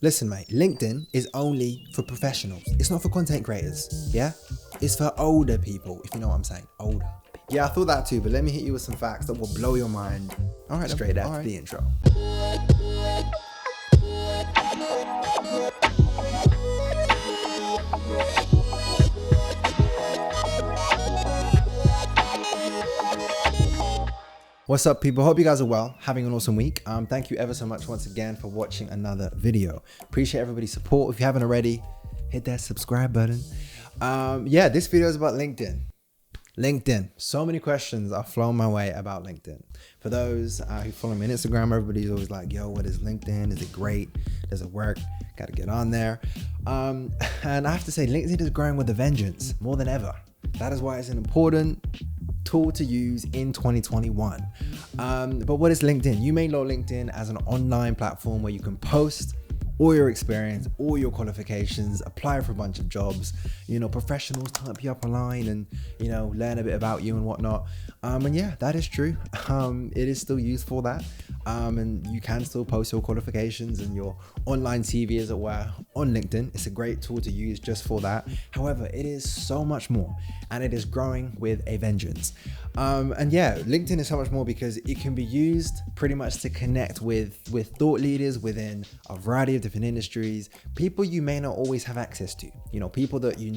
Listen, mate, LinkedIn is only for professionals. It's not for content creators, yeah? It's for older people, if you know what I'm saying. Older. Yeah, I thought that too, but let me hit you with some facts that will blow your mind straight after the intro. What's up, people? Hope you guys are well, having an awesome week. Thank you ever so much once again for watching another video. Appreciate everybody's support. If you haven't already, hit that subscribe button. Yeah, this video is about LinkedIn. LinkedIn. So many questions are flown my way about LinkedIn. For those who follow me on Instagram, everybody's always like, yo, what is LinkedIn? Is it great? Does it work? Got to get on there. And I have to say, LinkedIn is growing with a vengeance more than ever. That is why it's an important tool to use in 2021. But what is LinkedIn? You may know LinkedIn as an online platform where you can post all your experience, all your qualifications, apply for a bunch of jobs, professionals type you up online and, learn a bit about you and whatnot. And yeah, that is true. It is still used for that. And you can still post your qualifications and your online CV, as it were, on LinkedIn. It's a great tool to use just for that. However, it is so much more, and it is growing with a vengeance. And yeah, LinkedIn is so much more because it can be used pretty much to connect with thought leaders within a variety of different industries, people you may not always have access to, people that you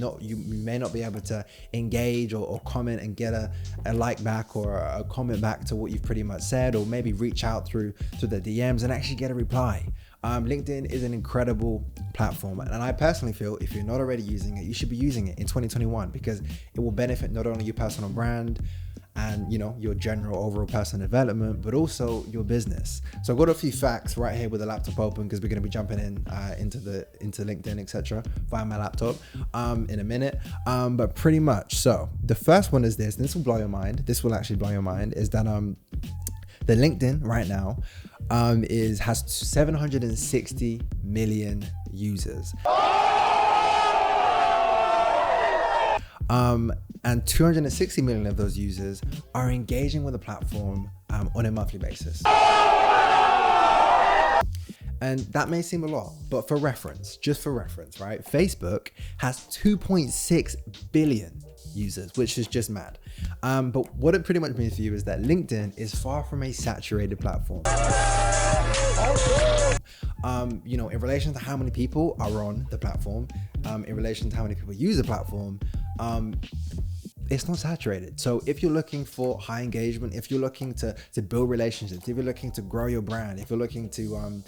may not be able to engage or comment and get a like back or a comment back to what you've pretty much said, or maybe reach out through the DMs and actually get a reply. LinkedIn is an incredible platform, and I personally feel if you're not already using it, you should be using it in 2021 because it will benefit not only your personal brand and your general overall personal development, but also your business. So I've got a few facts right here with the laptop open because we're going to be jumping into LinkedIn, etc. via my laptop in a minute. But pretty much, so the first one is this, and this will blow your mind. This will actually blow your mind. Is that the LinkedIn right now has 760 million users. And 260 million of those users are engaging with the platform on a monthly basis. And that may seem a lot, but for reference, just for reference, right? Facebook has 2.6 billion users, which is just mad. But what it pretty much means for you is that LinkedIn is far from a saturated platform. In relation to how many people are on the platform, in relation to how many people use the platform, it's not saturated. So if you're looking for high engagement, if you're looking to build relationships, if you're looking to grow your brand, if you're looking to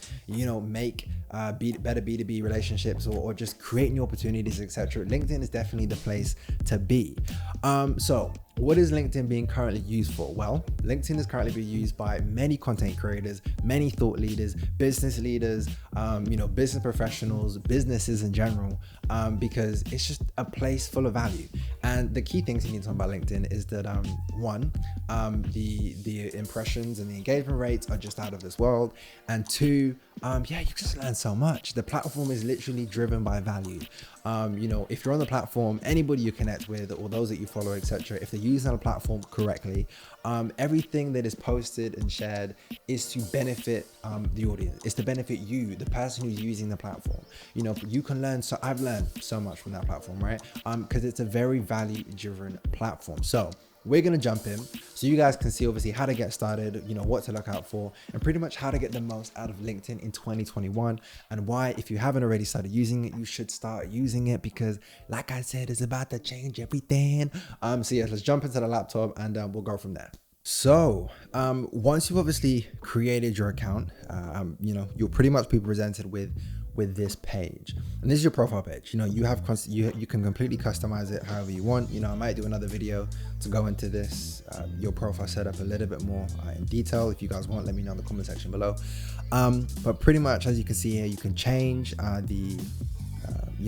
make better B2B relationships or just create new opportunities, etc., LinkedIn is definitely the place to be. So what is LinkedIn being currently used for? Well, LinkedIn is currently being used by many content creators, many thought leaders, business leaders, business professionals, businesses in general, because it's just a place full of value. And the key things you need to know about LinkedIn is that one, the impressions and the engagement rates are just out of this world, and two, you just learn so much. The platform is literally driven by value. If you're on the platform, anybody you connect with or those that you follow, etc., if they're using the platform correctly, everything that is posted and shared is to benefit the audience. It's to benefit you, the person who's using the platform. You can learn. So I've learned so much from that platform, right? Because it's a very value-driven platform. So we're going to jump in so you guys can see obviously how to get started, what to look out for, and pretty much how to get the most out of LinkedIn in 2021, and why, if you haven't already started using it, you should start using it because, like I said, it's about to change everything. So yeah, let's jump into the laptop and we'll go from there. So once you've obviously created your account, you'll pretty much be presented with this page, and this is your profile page. You can completely customize it however you want. I might do another video to go into this your profile setup a little bit more in detail. If you guys want, let me know in the comment section below. But pretty much, as you can see here, you can change your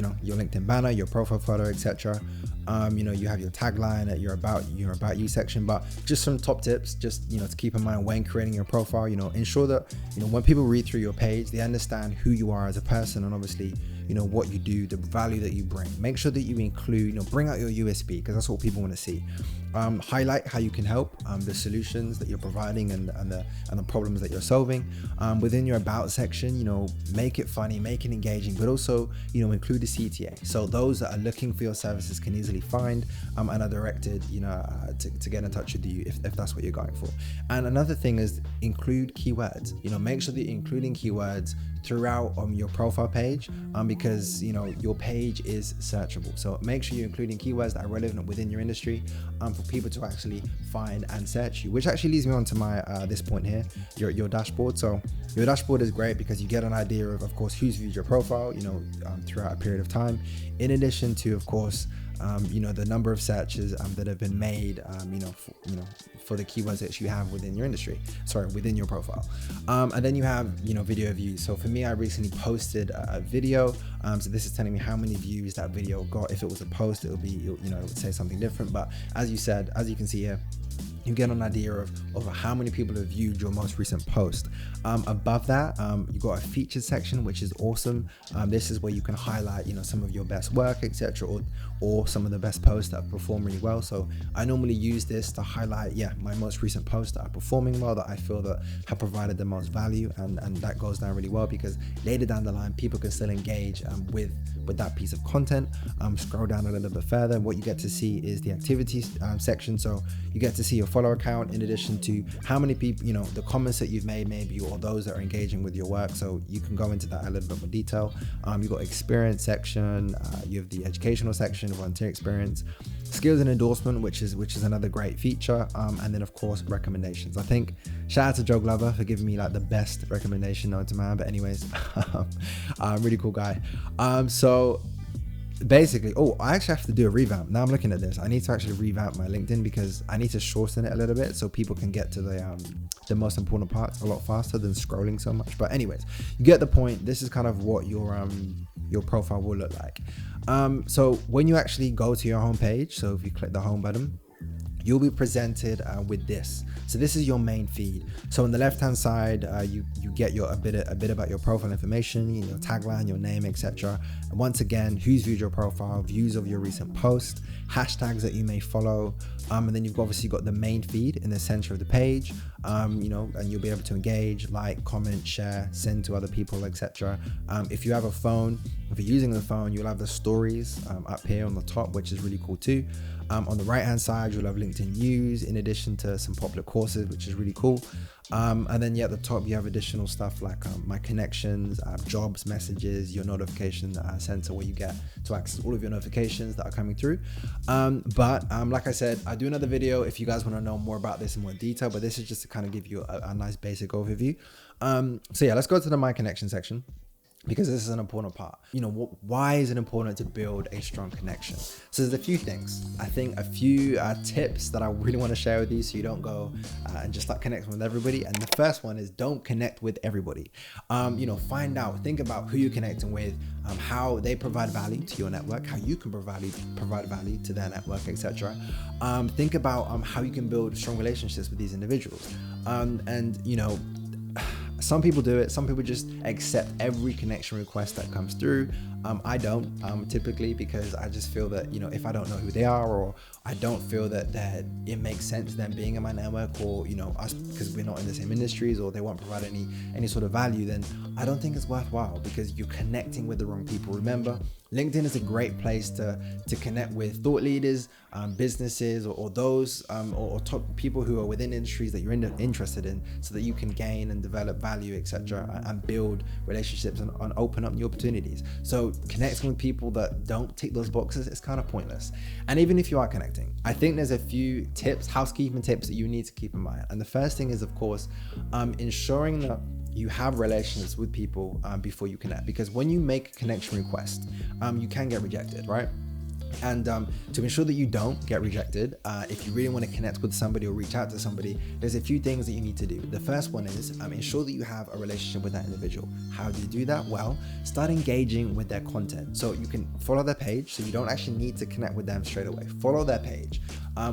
LinkedIn banner, your profile photo, etc. You have your tagline at your about you section. But just some top tips, just to keep in mind when creating your profile. Ensure that when people read through your page, they understand who you are as a person, and obviously what you do, the value that you bring. Make sure that you include, bring out your USP, because that's what people want to see. Highlight how you can help, the solutions that you're providing, and the problems that you're solving. Within your about section, make it funny, make it engaging, but also include the CTA, so those that are looking for your services can easily find and are directed to get in touch with you if that's what you're going for. And another thing is include keywords. Make sure that you're including keywords throughout your profile page, because your page is searchable. So make sure you're including keywords that are relevant within your industry, for people to actually find and search you. Which actually leads me on to my this point here, your dashboard. So your dashboard is great because you get an idea of course, who's viewed your profile throughout a period of time, in addition to, of course, the number of searches that have been made, for the keywords that you have within your industry, within your profile. And then you have, video views. So for me, I recently posted a video. So this is telling me how many views that video got. If it was a post, it would be, it would say something different. But as you can see here, you get an idea of how many people have viewed your most recent post. Above that, you've got a featured section, which is awesome. This is where you can highlight, some of your best work, etc., or some of the best posts that perform really well. So I normally use this to highlight, my most recent posts that are performing well, that I feel that have provided the most value, and that goes down really well, because later down the line, people can still engage with that piece of content. Scroll down a little bit further, and what you get to see is the activities section. So you get to see your follower count, in addition to how many people, the comments that you've made maybe, or those that are engaging with your work. So you can go into that a little bit more detail. You've got experience section, you have the educational section, volunteer experience, skills and endorsement, which is another great feature, and then of course recommendations. I think shout out to Joe Glover for giving me the best recommendation known to man. But anyways, really cool guy. So basically, I actually have to do a revamp. Now I'm looking at this, I need to actually revamp my LinkedIn, because I need to shorten it a little bit so people can get to the most important parts a lot faster than scrolling so much. But anyways, you get the point. This is kind of what your profile will look like. So when you actually go to your home page, so if you click the home button, you'll be presented with this. So this is your main feed. So on the left hand side, you get a bit about your profile information, your tagline, your name, etc. And once again, who's viewed your profile, views of your recent post, hashtags that you may follow, and then you've obviously got the main feed in the center of the page, and you'll be able to engage, like, comment, share, send to other people, etc. If you have a phone, if you're using the phone, you'll have the stories up here on the top, which is really cool too. On the right hand side, you'll have LinkedIn news, in addition to some popular courses, which is really cool. And then at the top, you have additional stuff like my connections, jobs, messages, your notification center, where you get to access all of your notifications that are coming through. But like I said, I do another video if you guys want to know more about this in more detail, but this is just to kind of give you a nice basic overview. So let's go to the my connection section, because this is an important part. Why is it important to build a strong connection? So there's a few things. I think a few tips that I really want to share with you, so you don't go and just start connecting with everybody. And the first one is, don't connect with everybody. Find out, think about who you're connecting with, how they provide value to your network, how you can provide value to their network, etc. Think about how you can build strong relationships with these individuals. Some people do it. Some people just accept every connection request that comes through. I don't typically, because I just feel that, if I don't know who they are, or I don't feel that it makes sense them being in my network, or, us, because we're not in the same industries, or they won't provide any sort of value, then I don't think it's worthwhile, because you're connecting with the wrong people. Remember, LinkedIn is a great place to connect with thought leaders, businesses, or those or top people who are within industries that you're interested in, so that you can gain and develop value, etc., and build relationships and open up new opportunities. So connecting with people that don't tick those boxes is kind of pointless. And even if you are connecting, I think there's a few housekeeping tips that you need to keep in mind. And the first thing is, of course, ensuring that you have relationships with people before you connect, because when you make a connection request, you can get rejected, right? And to ensure that you don't get rejected, if you really want to connect with somebody or reach out to somebody, there's a few things that you need to do. The first one is ensure that you have a relationship with that individual. How do you do that? Well, start engaging with their content. So you can follow their page, so you don't actually need to connect with them straight away. Follow their page.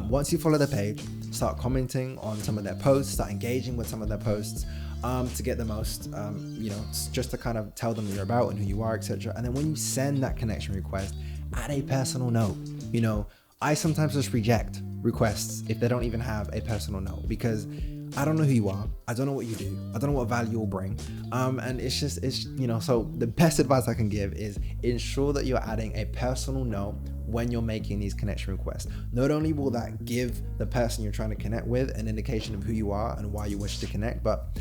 Once you follow their page, start commenting on some of their posts, start engaging with some of their posts. To get the most, just to kind of tell them what you're about and who you are, etc. And then when you send that connection request, add a personal note. I sometimes just reject requests if they don't even have a personal note, because I don't know who you are. I don't know what you do. I don't know what value you'll bring. And it's so the best advice I can give is ensure that you're adding a personal note when you're making these connection requests. Not only will that give the person you're trying to connect with an indication of who you are and why you wish to connect, but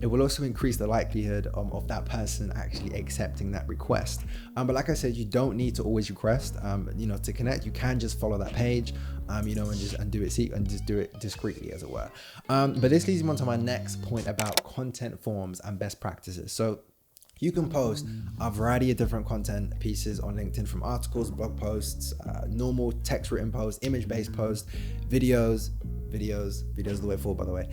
it will also increase the likelihood of that person actually accepting that request. But like I said, you don't need to always request, to connect. You can just follow that page, and do it discreetly, as it were. But this leads me on to my next point about content forms and best practices. So you can post a variety of different content pieces on LinkedIn, from articles, blog posts, normal text written posts, image-based posts, videos are the way forward, by the way.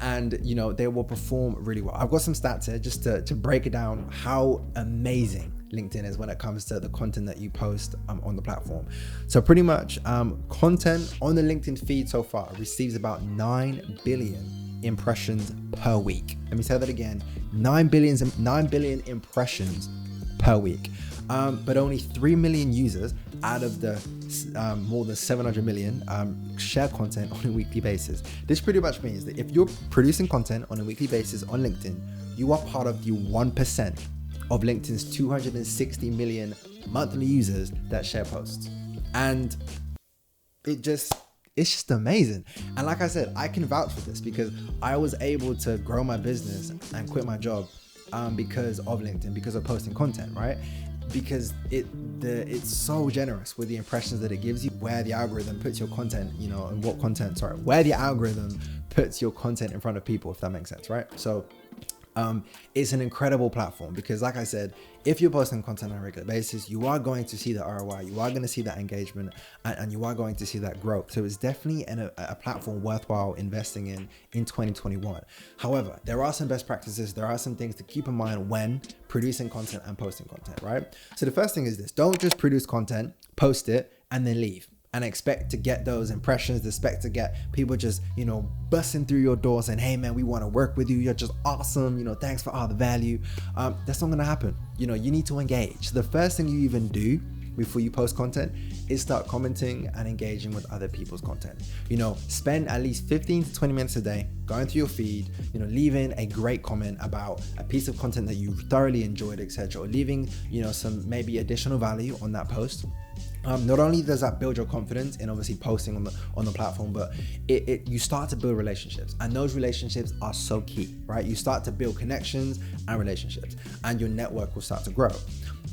And they will perform really well. I've got some stats here just to break it down how amazing LinkedIn is when it comes to the content that you post on the platform. So pretty much content on the LinkedIn feed so far receives about 9 billion impressions per week. Let me say that again, 9 billion impressions per week. But only 3 million users out of the more than 700 million share content on a weekly basis. This pretty much means that if you're producing content on a weekly basis on LinkedIn, you are part of the 1% of LinkedIn's 260 million monthly users that share posts. And it's just amazing. And like I said, I can vouch for this because I was able to grow my business and quit my job because of LinkedIn, because of posting content, right? Because it's so generous with the impressions that it gives you, where the algorithm puts your content, where the algorithm puts your content in front of people, if that makes sense, right? So it's an incredible platform because, like I said, if you're posting content on a regular basis, you are going to see the ROI, you are going to see that engagement, and you are going to see that growth. So it's definitely a platform worthwhile investing in 2021. However, there are some best practices, there are some things to keep in mind when producing content and posting content, right? So the first thing is this: don't just produce content, post it, and then leave and expect to get those impressions, expect to get people just, busting through your door saying, hey man, we want to work with you. You're just awesome. Thanks for all the value. That's not going to happen. You need to engage. So the first thing you even do before you post content is start commenting and engaging with other people's content. Spend at least 15 to 20 minutes a day going through your feed, leaving a great comment about a piece of content that you thoroughly enjoyed, etc., or leaving, some maybe additional value on that post. Not only does that build your confidence in obviously posting on the platform, but you start to build relationships, and those relationships are so key, right? You start to build connections and relationships, and your network will start to grow.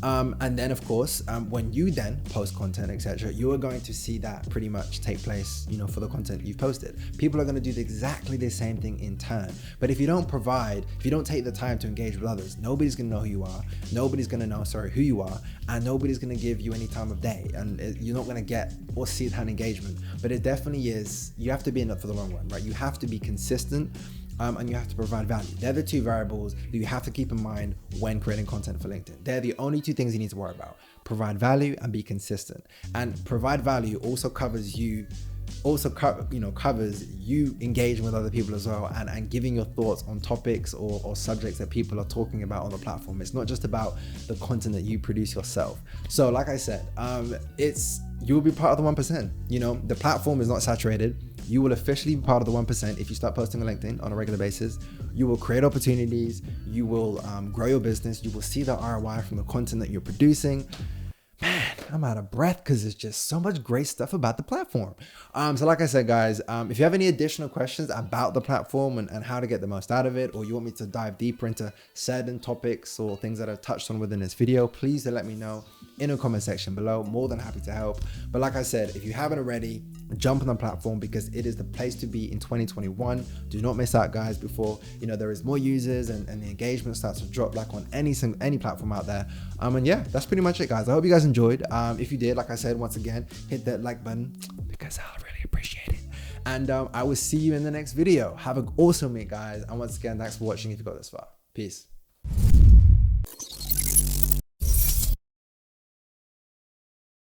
And then of course, when you then post content, etc., you are going to see that pretty much take place, for the content you've posted. People are going to do exactly the same thing in turn. But if you don't take the time to engage with others, nobody's going to know who you are. Nobody's going to know, who you are, and nobody's going to give you any time of day, and you're not going to get or see that engagement. But it definitely is. You have to be in it for the long run, right? You have to be consistent. And you have to provide value. They're the two variables that you have to keep in mind when creating content for LinkedIn. They're the only two things you need to worry about: provide value and be consistent. And provide value also covers covers you engaging with other people as well, and giving your thoughts on topics or subjects that people are talking about on the platform. It's not just about the content that you produce yourself. So like I said, you'll be part of the 1%. The platform is not saturated. You will officially be part of the 1% if you start posting on LinkedIn on a regular basis. You will create opportunities. You will grow your business. You will see the ROI from the content that you're producing. Man, I'm out of breath because there's just so much great stuff about the platform. So like I said, guys, if you have any additional questions about the platform and how to get the most out of it, or you want me to dive deeper into certain topics or things that I've touched on within this video, please do let me know in the comment section below. More than happy to help. But like I said, if you haven't already, jump on the platform because it is the place to be in 2021. Do not miss out, guys, before there is more users and the engagement starts to drop like on any platform out there. And yeah, that's pretty much it, guys. I hope you guys enjoyed. If you did, like I said, once again, hit that like button because I'll really appreciate it. And I will see you in the next video. Have an awesome week, guys. And once again, thanks for watching if you got this far. Peace.